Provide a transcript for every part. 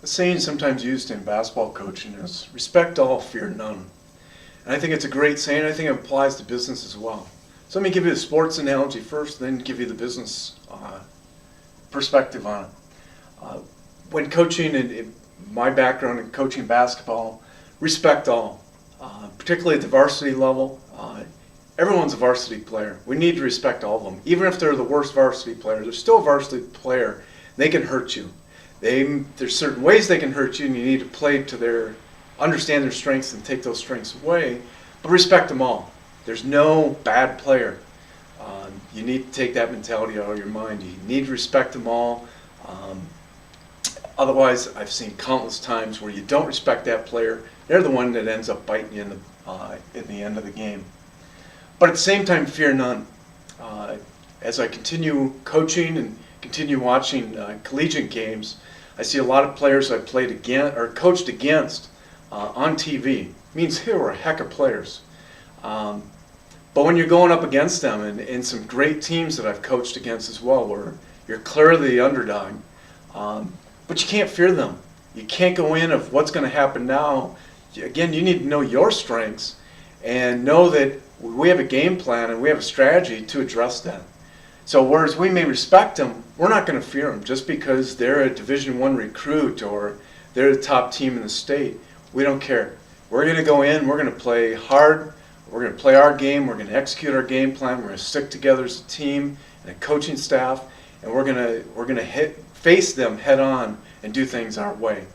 A saying sometimes used in basketball coaching is respect all, fear none. And I think it's a great saying. I think it applies to business as well. So let me give you the sports analogy first, then give you the business perspective on it. When coaching, in my background in coaching basketball, respect all, particularly at the varsity level. Everyone's a varsity player. We need to respect all of them. Even if they're the worst varsity player, they're still a varsity player. They can hurt you. There's certain ways they can hurt you, and you need to understand their strengths and take those strengths away, but respect them all. There's no bad player. You need to take that mentality out of your mind. You need to respect them all. Otherwise, I've seen countless times where you don't respect that player. They're the one that ends up biting you in the end of the game. But at the same time, fear none. As I continue coaching and continue watching collegiate games, I see a lot of players I played against or coached against on TV. It means they were a heck of players. But when you're going up against them, and some great teams that I've coached against as well, where you're clearly the underdog, but you can't fear them. You can't go in of what's going to happen now. Again, you need to know your strengths and know that we have a game plan and we have a strategy to address that. So whereas we may respect them, we're not going to fear them just because they're a Division I recruit or they're the top team in the state. We don't care. We're going to go in, we're going to play hard, we're going to play our game, we're going to execute our game plan, we're going to stick together as a team and a coaching staff, and we're going to face them head on and do things our way.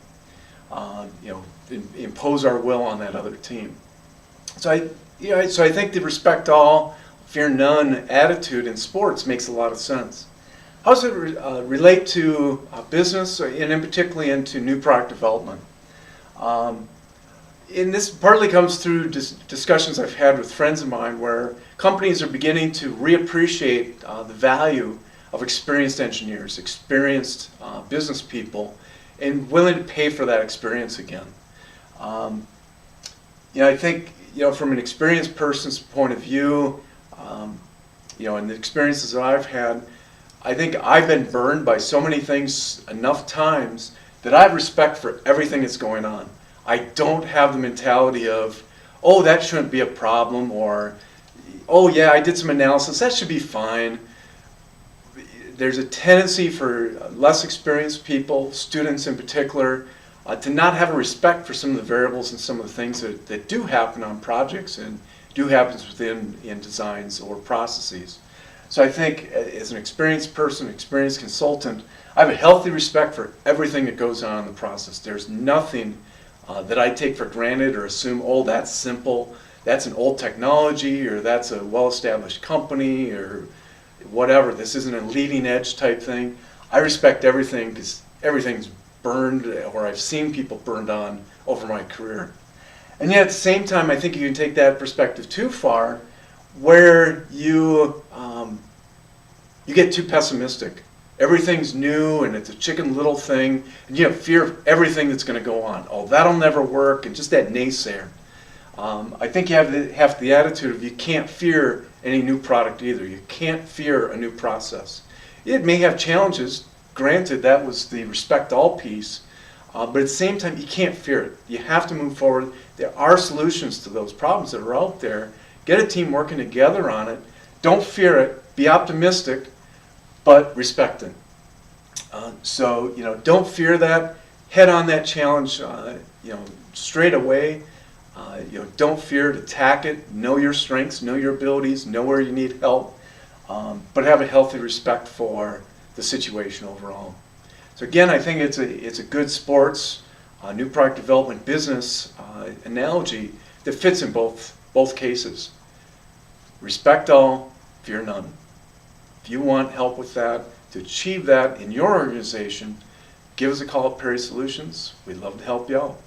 Impose our will on that other team. So I think the respect all, fear none attitude in sports makes a lot of sense. How does it relate to business, and in particularly into new product development? And this partly comes through discussions I've had with friends of mine where companies are beginning to reappreciate the value of experienced engineers, experienced business people, and willing to pay for that experience again. I think from an experienced person's point of view, and the experiences that I've had, I think I've been burned by so many things enough times that I have respect for everything that's going on. I don't have the mentality of, oh, that shouldn't be a problem, or, oh yeah, I did some analysis, that should be fine. There's a tendency for less experienced people, students in particular, to not have a respect for some of the variables and some of the things that do happen on projects and do happen in designs or processes. So I think as an experienced person, experienced consultant, I have a healthy respect for everything that goes on in the process. There's nothing that I take for granted or assume, oh, that's simple, that's an old technology, or that's a well-established company, or whatever. This isn't a leading edge type thing. I respect everything because everything's burned, or I've seen people burned on over my career. And yet at the same time, I think you can take that perspective too far, where you get too pessimistic. Everything's new and it's a chicken little thing, and you have fear of everything that's going to go on. Oh, that'll never work, and just that naysayer. I think you have the attitude of you can't fear any new product either. You can't fear a new process. It may have challenges. Granted, that was the respect all piece, but at the same time, you can't fear it. You have to move forward. There are solutions to those problems that are out there. Get a team working together on it. Don't fear it. Be optimistic, but respect it. Don't fear that. Head on that challenge, straight away. Don't fear to attack it. Know your strengths, know your abilities, know where you need help, but have a healthy respect for the situation overall. So again, I think it's a good sports, new product development business analogy that fits in both cases. Respect all, fear none. If you want help with that, to achieve that in your organization, give us a call at Perry Solutions. We'd love to help you out.